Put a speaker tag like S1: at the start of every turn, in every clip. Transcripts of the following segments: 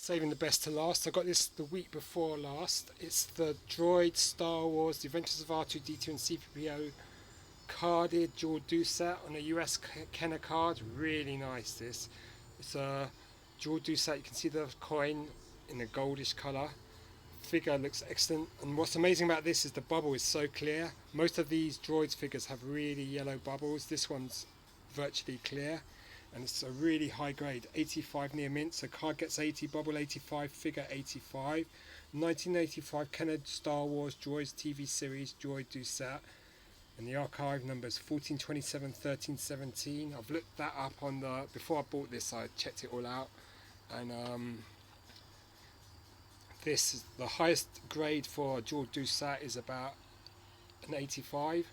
S1: Saving the best to last. I got this the week before last. It's the Droid Star Wars: The Adventures of R2-D2 and C-3PO Card and Jord Dusat on a US Kenner card. Really nice. This. It's a Jord Dusat. You can see the coin in a goldish colour. Figure looks excellent. And what's amazing about this is the bubble is so clear. Most of these Droids figures have really yellow bubbles. This one's virtually clear. And it's a really high grade, 85 near mint, so card gets 80, bubble 85, figure 85. 1985 Kenner Star Wars Droids TV series Jord Dusat, and the archive number is 1427 1317. I've looked that up on the, before I bought this I checked it all out, and this is the highest grade for Jord Dusat is about an 85.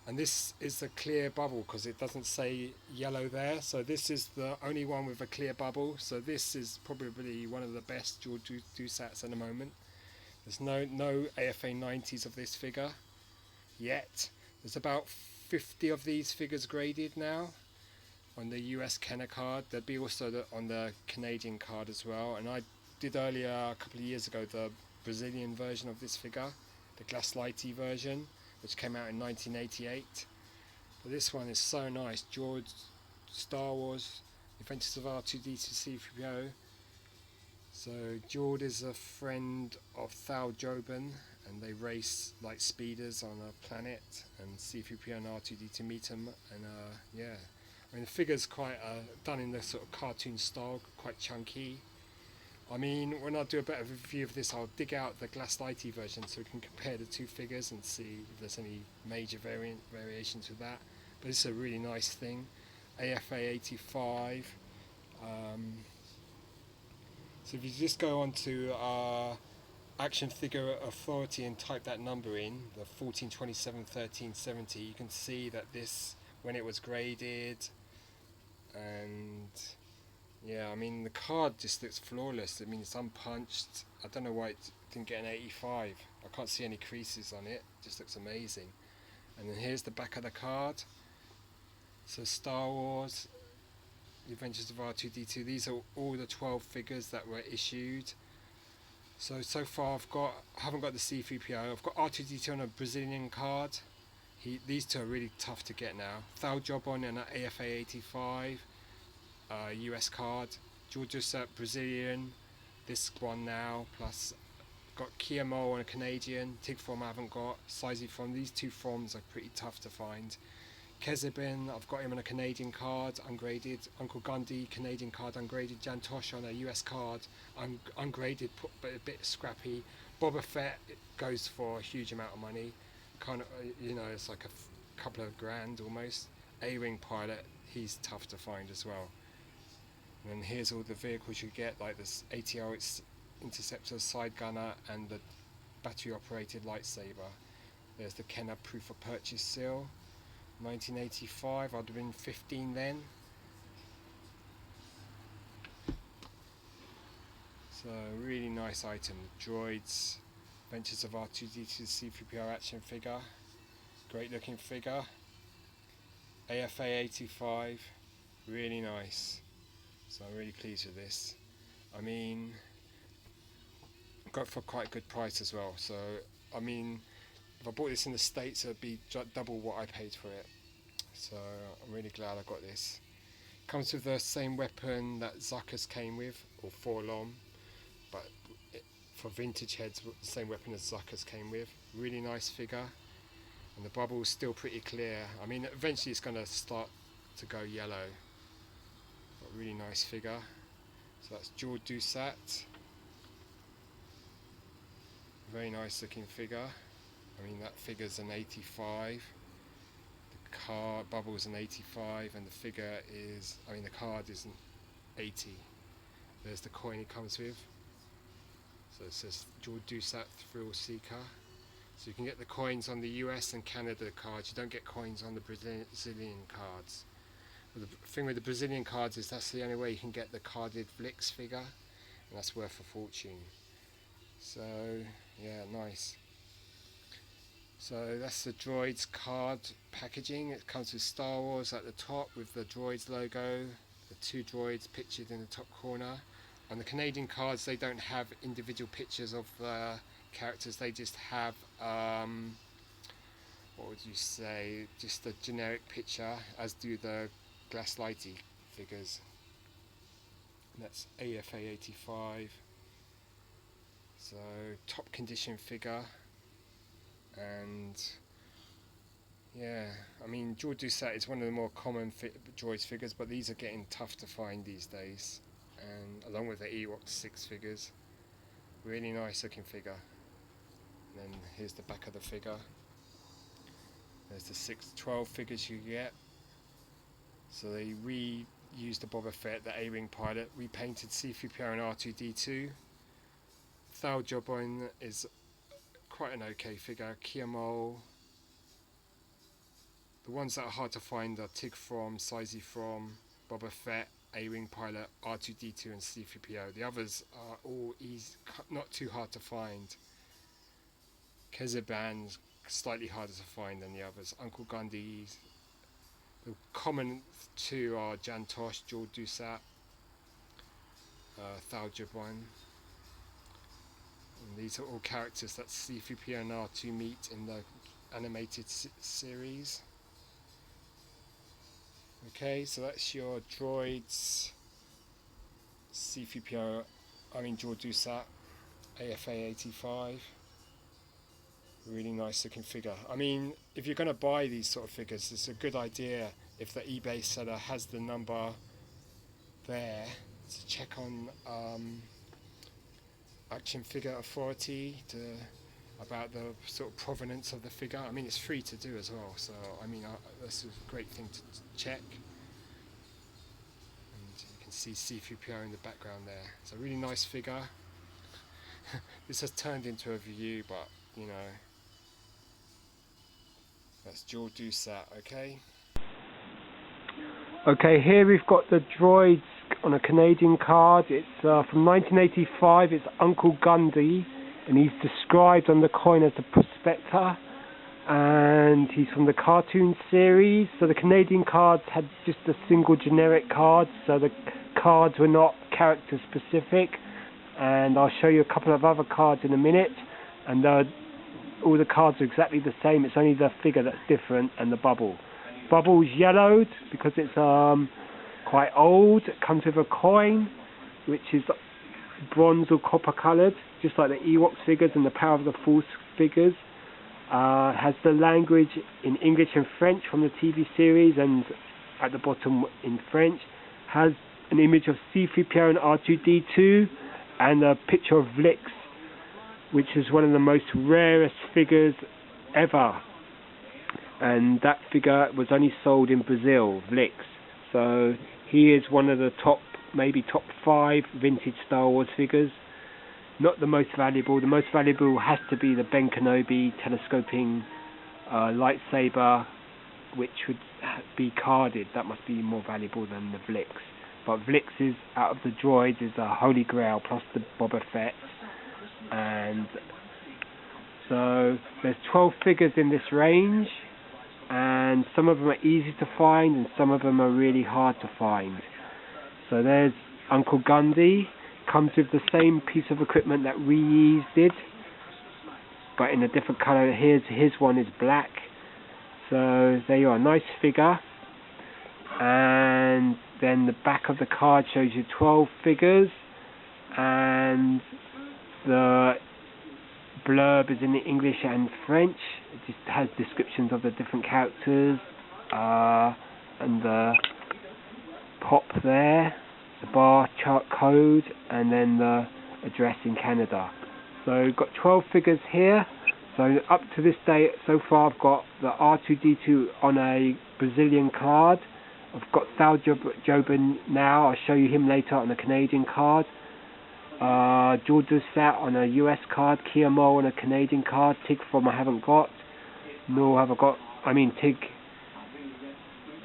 S1: And this is a clear bubble because it doesn't say yellow there. So this is the only one with a clear bubble. So this is probably one of the best Jord Dusats at the moment. There's no AFA 90s of this figure yet. There's about 50 of these figures graded now on the US Kenner card. There'll be also on the Canadian card as well. And I did earlier, a couple of years ago, the Brazilian version of this figure, the Glass-Lighty version, which came out in 1988. But this one is so nice. Jord, Star Wars, Adventures of R2-D2, C-3PO. So Jord is a friend of Thall Joben, and they race like speeders on a planet, and C-3PO and R2-D2 meet them, and yeah. I mean the figure's quite done in the sort of cartoon style, quite chunky. I mean, when I do a better review of this, I'll dig out the Glass-Lighty version so we can compare the two figures and see if there's any major variations with that. But it's a really nice thing. AFA85. So if you just go on to Action Figure Authority and type that number in, the 1427 1370, you can see that this, when it was graded, and yeah, I mean the card just looks flawless. I mean it's unpunched. I don't know why it didn't get an 85. I can't see any creases on it. It just looks amazing. And then here's the back of the card. So Star Wars, The Adventures of R2-D2. These are all the 12 figures that were issued. So far I haven't got the C-3PO. I've got R2-D2 on a Brazilian card. These two are really tough to get now. Thall Joben and an AFA85. US card, Jord Dusat Brazilian, this one now, plus got Kea Moll on a Canadian, Tig From I haven't got, Sizey From, these two Froms are pretty tough to find. Kez Iban, I've got him on a Canadian card, ungraded. Uncle Gundy, Canadian card, ungraded. Jan Tosh on a US card, ungraded, but a bit scrappy. Boba Fett, it goes for a huge amount of money, kind of, you know, it's like a couple of grand almost. A-Wing Pilot, he's tough to find as well. And here's all the vehicles you get, like this ATR Interceptor side gunner and the battery operated lightsaber. There's the Kenner proof of purchase seal, 1985, I'd have been 15 then. So really nice item. Droids, Adventures of R2-D2 C-3PO action figure, great looking figure. AFA85, really nice. So I'm really pleased with this. I mean, got it for quite a good price as well. So I mean, if I bought this in the States, it'd be double what I paid for it. So I'm really glad I got this. Comes with the same weapon that Zucker's came with, or Forlom, but for vintage heads, the same weapon as Zucker's came with. Really nice figure, and the bubble's still pretty clear. I mean, eventually it's going to start to go yellow. But really nice figure. So that's Jord Dusat. Very nice looking figure. I mean, that figure's an 85. The card bubble's an 85, and the figure is, I mean, the card is an 80. There's the coin it comes with. So it says Jord Dusat Thrill Seeker. So you can get the coins on the US and Canada cards. You don't get coins on the Brazilian cards. But the thing with the Brazilian cards is that's the only way you can get the carded Vlix figure, and that's worth a fortune. So yeah, nice. So that's the Droids card packaging. It comes with Star Wars at the top with the Droids logo, the two droids pictured in the top corner. On the Canadian cards, they don't have individual pictures of the characters, they just have, what would you say, just a generic picture, as do the Glasslighty figures. And that's AFA85. So, top condition figure. And yeah, I mean, Jord Dusat is one of the more common droids figures, but these are getting tough to find these days. And along with the Ewoks 6 figures, really nice looking figure. And then here's the back of the figure. There's the 12 figures you get. So they reused the Boba Fett, the A-Wing pilot, repainted C-3PO and R2-D2. Thall Joben is quite an okay figure. Kea Moll. The ones that are hard to find are Tig from, Sizey from, Boba Fett, A-Wing pilot, R2-D2 and C-3PO. The others are all easy, not too hard to find. Kez Iban slightly harder to find than the others. Uncle Gundy. The common two are Jantosh, Jord Dusat, Thall Joben. And these are all characters that C-3PO and R2 meet in the animated series. Okay, so that's your droids, Jord Dusat, AFA85. Really nice looking figure. I mean, if you're going to buy these sort of figures, it's a good idea if the eBay seller has the number there to check on Action Figure Authority about the sort of provenance of the figure. I mean, it's free to do as well, so I mean, that's a great thing to check. And you can see C-3PO in the background there. It's a really nice figure. This has turned into a review, but you know, that's Jord Dusat, okay?
S2: Okay, here we've got the droids on a Canadian card. It's from 1985. It's Uncle Gundy, and he's described on the coin as the prospector, and he's from the cartoon series. So the Canadian cards had just a single generic card, so the cards were not character specific. And I'll show you a couple of other cards in a minute, and all the cards are exactly the same. It's only the figure that's different, and the bubble. Bubble's yellowed because it's quite old. It comes with a coin, which is bronze or copper coloured, just like the Ewoks figures and the Power of the Force figures. Has the language in English and French from the TV series, and at the bottom in French. Has an image of C-3PO and R2-D2, and a picture of Vlix, which is one of the most rarest figures ever. And that figure was only sold in Brazil, Vlix. So he is one of the maybe top 5 vintage Star Wars figures. Not the most valuable. The most valuable has to be the Ben Kenobi telescoping lightsaber, which would be carded. That must be more valuable than the Vlix. But Vlix is, out of the droids, is the Holy Grail, plus the Boba Fett. And so there's 12 figures in this range, and some of them are easy to find and some of them are really hard to find. So there's Uncle Gundy. Comes with the same piece of equipment that Reuse did, but in a different colour. His one is black. So there you are, nice figure. And then the back of the card shows you 12 figures, and the blurb is in English and French. It just has descriptions of the different characters, and the pop there, the bar chart code, and then the address in Canada. So we've got 12 figures here. So up to this day, so far I've got the R2-D2 on a Brazilian card. I've got Thall Joben now. I'll show you him later on a Canadian card. Jord Dusat on a US card. Kea Moll on a Canadian card. Tig from I haven't got. Nor have I got. Tig.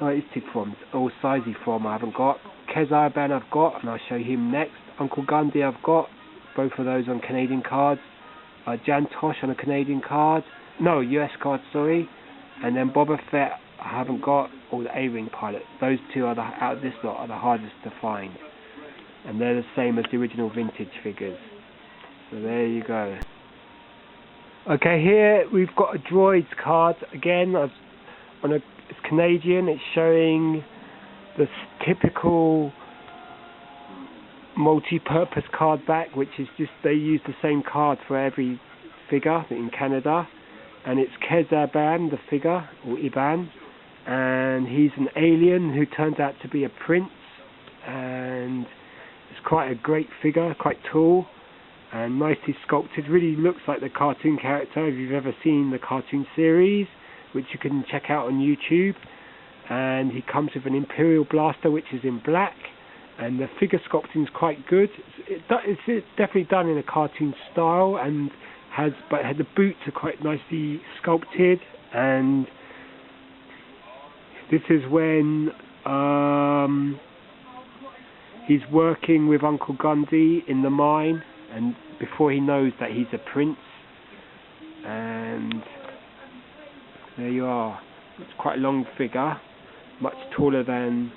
S2: No, it is Tig from. Or Sizey from I haven't got. Kez Iban I've got, and I'll show you him next. Uncle Gundy I've got. Both of those on Canadian cards. Jantosh on a Canadian card. No, US card, sorry. And then Boba Fett I haven't got, or the A-Wing pilot. Those two are out of this lot are the hardest to find. and they're the same as the original vintage figures. So there you go. Okay, here we've got a Droids card again. It's Canadian. It's showing the typical multi-purpose card back, which is just they use the same card for every figure in Canada, and it's Kez Iban, the figure, or Iban, and he's an alien who turns out to be a prince, and it's quite a great figure, quite tall and nicely sculpted. Really looks like the cartoon character if you've ever seen the cartoon series, which you can check out on YouTube. And he comes with an Imperial blaster, which is in black, and the figure sculpting is quite good. It's definitely done in a cartoon style, and the boots are quite nicely sculpted. And this is when he's working with Uncle Gundy in the mine, and before he knows that he's a prince. And there you are. It's quite a long figure, much taller than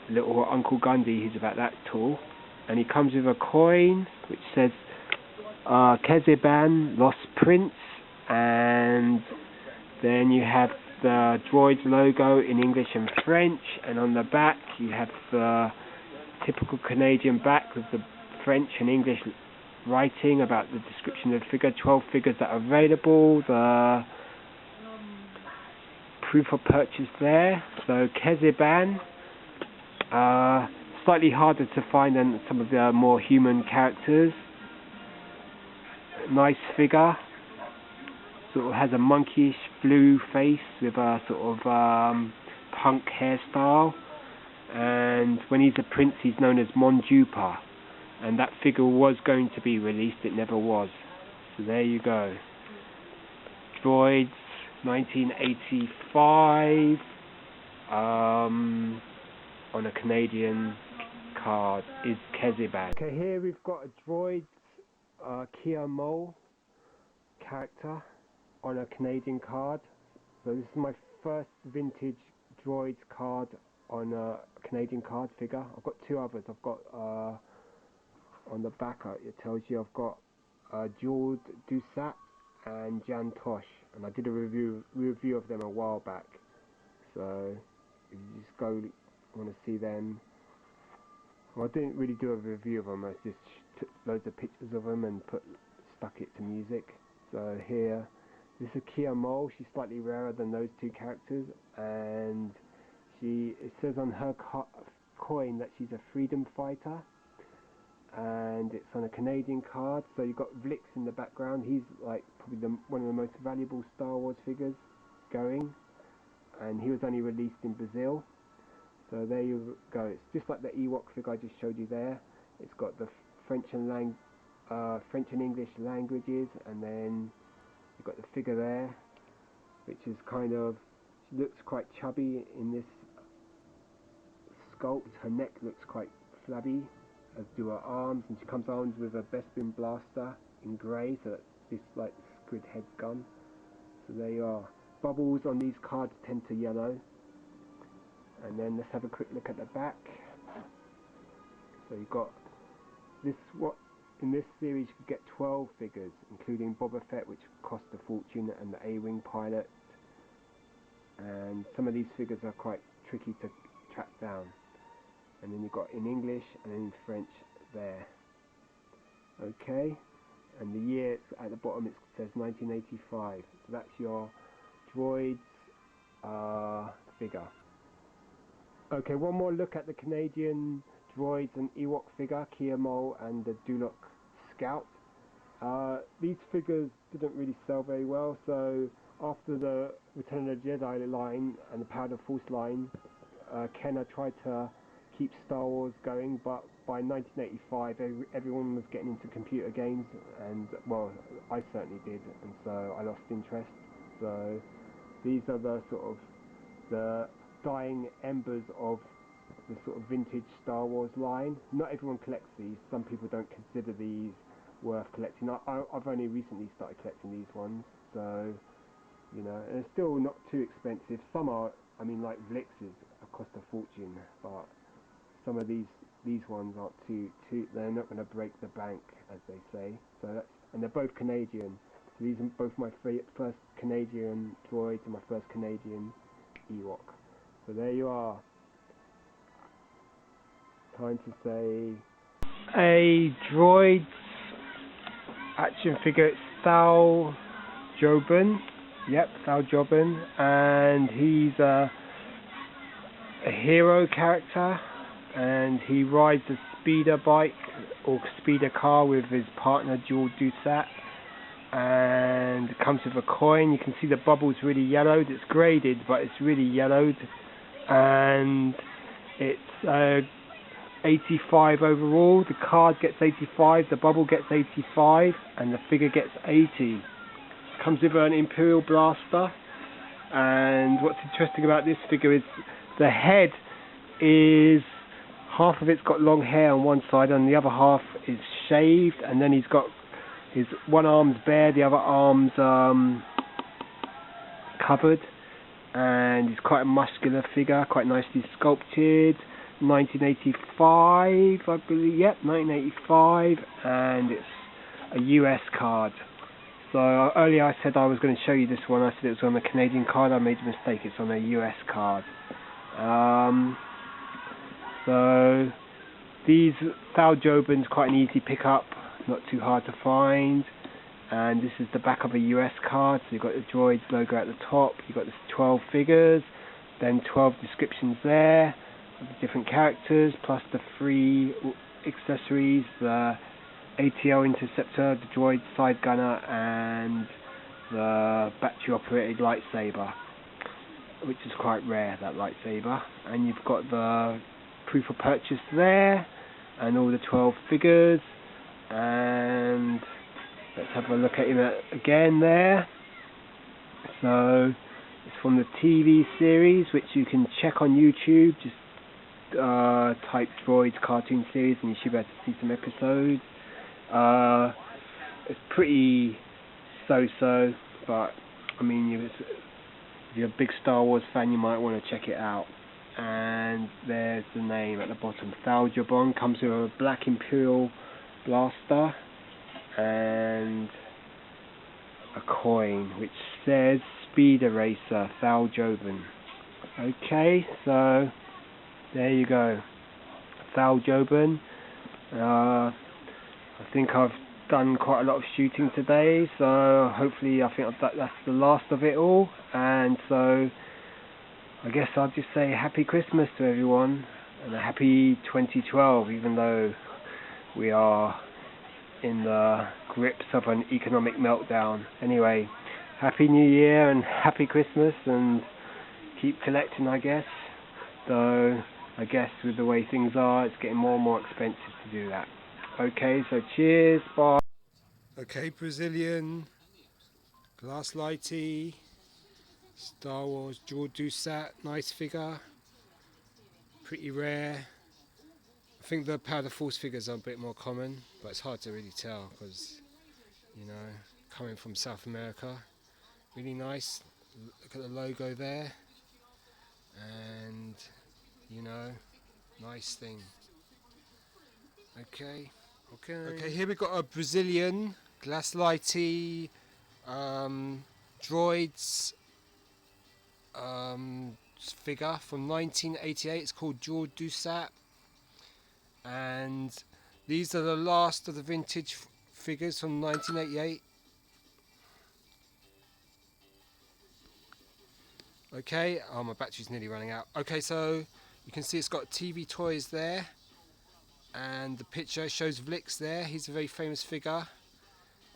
S2: little Uncle Gundy. He's about that tall, and he comes with a coin which says Kez Iban, Lost Prince, and then you have the Droids logo in English and French, and on the back you have the typical Canadian back with the French and English writing about the description of the figure, 12 figures that are available, the proof of purchase there. So Kez Iban, slightly harder to find than some of the more human characters. Nice figure, sort of has a monkeyish blue face with a sort of punk hairstyle, and when he's a prince he's known as Monjupa, and that figure was going to be released, it never was. So there you go. Droids 1985 on a Canadian card is Kez Iban. Okay, here we've got a Droids Kea Moll character on a Canadian card. So this is my first vintage Droids card on a Canadian card figure. I've got two others. I've got on the back it tells you I've got Jord Dusat and Jan Tosh, and I did a review of them a while back. So if you just want to see them. Well, I didn't really do a review of them. I just took loads of pictures of them and stuck it to music. So here, this is Kea Moll. She's slightly rarer than those two characters, and it says on her coin that she's a freedom fighter, and it's on a Canadian card. So you've got Vlix in the background. He's like probably one of the most valuable Star Wars figures going, and he was only released in Brazil. So there you go. It's just like the Ewok figure I just showed you there. It's got the French and English languages, and then you've got the figure there, which is she looks quite chubby in this sculpt. Her neck looks quite flabby, as do her arms, and she comes armed with a Bespin blaster in grey, so that's this like squid head gun. So there you are. Bubbles on these cards tend to yellow. And then let's have a quick look at the back. So you've got this. In this series you could get 12 figures, including Boba Fett, which cost a fortune, and the A-Wing pilot. And some of these figures are quite tricky to track down. And then you've got in English and in French there. Okay. And the year at the bottom it says 1985. So that's your Droids figure. Okay, one more look at the Canadian Droids and Ewok figure, Kea Moll and the Dulok Scout. These figures didn't really sell very well, so after the Return of the Jedi line and the Power of the Force line, Kenner tried to keep Star Wars going, but by 1985 everyone was getting into computer games, and well, I certainly did, and so I lost interest. So these are the sort of the dying embers of the sort of vintage Star Wars line. Not everyone collects these. Some people don't consider these worth collecting. I've only recently started collecting these ones, so you know, and it's still not too expensive. Some are, I mean, like Vlix's cost a fortune, but some of these these ones aren't too they're not going to break the bank, as they say. So that's, and they're both Canadian. So these are both my first Canadian droids and my first Canadian Ewok. So there you are. Time to say a droids action figure. It's Thall Joben. Yep, Thall Joben, and he's a hero character, and he rides a speeder bike or speeder car with his partner Jord Dusat, and it comes with a coin. You can see the bubble's really yellowed. It's graded, but it's really yellowed, and it's 85 overall. The card gets 85, the bubble gets 85, and the figure gets 80. Comes with an Imperial blaster, and what's interesting about this figure is the head is, half of it's got long hair on one side and the other half is shaved, and then he's got his one arm's bare, the other arm's covered, and he's quite a muscular figure, quite nicely sculpted. 1985, I believe. Yep, 1985, and it's a US card. So earlier I said I was going to show you this one. I said it was on a Canadian card. I made a mistake. It's on a US card. So these Thall Joben's quite an easy pickup, not too hard to find. And this is the back of a US card. So you've got the Droids logo at the top. You've got the 12 figures, then 12 descriptions there of the different characters, plus the 3 accessories, the ATL interceptor, the droid side gunner, and the battery operated lightsaber, which is quite rare, that lightsaber. And you've got the proof of purchase there, and all the 12 figures. And let's have a look at him again there. So it's from the TV series, which you can check on YouTube. Just type Droids cartoon series and you should be able to see some episodes. It's pretty so-so, but I mean, if you're a big Star Wars fan, you might want to check it out. And there's the name at the bottom. Thall Joben comes with a black Imperial blaster and a coin which says Speeder Racer Thall Joben. Okay, so there you go, Thall Joben. I think I've done quite a lot of shooting today, so hopefully I think that's the last of it all. And so I guess I'll just say Happy Christmas to everyone and a happy 2012, even though we are in the grips of an economic meltdown. Anyway, Happy New Year and Happy Christmas, and keep collecting, I guess. Though I guess with the way things are, it's getting more and more expensive to do that. Okay, so cheers, bye.
S1: Okay, Brazilian glass lighty Star Wars Jord Dusat, nice figure, pretty rare. I think the Powder Force figures are a bit more common, but it's hard to really tell because, you know, coming from South America. Really nice. Look at the logo there, and you know, nice thing. Okay, here we got a Brazilian glass lighty droids figure from 1988. It's called Jord Dusat, and these are the last of the vintage figures from 1988. Okay, oh, my battery's nearly running out. Okay, so you can see it's got TV toys there, and the picture shows Vlix there. He's a very famous figure,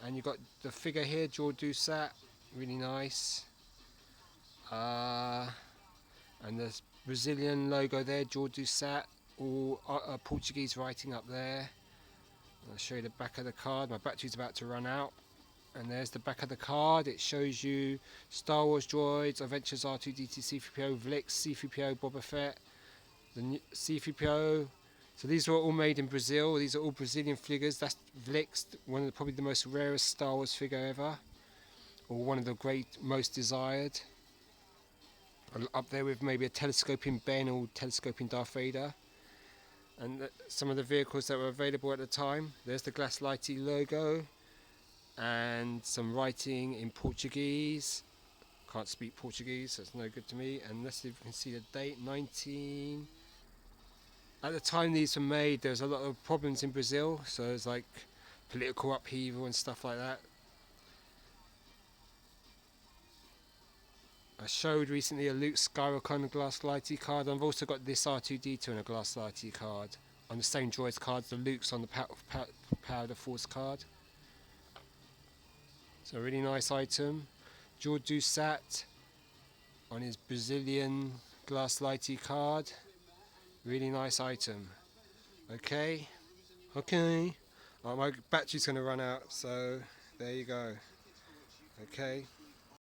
S1: and you've got the figure here, Jord Dusat, really nice. And the Brazilian logo there, Jord Dusat, all Portuguese writing up there. I'll show you the back of the card. My battery's about to run out. And there's the back of the card. It shows you Star Wars Droids, Adventures R2-D2, C-3PO, Vlix, C-3PO, Boba Fett, the C-3PO. So these are all made in Brazil. These are all Brazilian figures. That's Vlix, one of probably the most rarest Star Wars figure ever, or one of the great most desired. Up there with maybe a telescoping Ben or telescoping Darth Vader. and some of the vehicles that were available at the time. There's the Glass Lighty logo and some writing in Portuguese. Can't speak Portuguese, so it's no good to me. And let's see if we can see the date, 19. At the time these were made, there was a lot of problems in Brazil, so there's like political upheaval and stuff like that. I showed recently a Luke Skywalker Glass Lighty card. I've also got this R2D2 in a Glass Lighty card. On the same Droids cards, the Luke's on the Power of the Force card. So a really nice item. Jord Dusat on his Brazilian Glass Lighty card. Really nice item. Okay. My battery's going to run out, so there you go. Okay.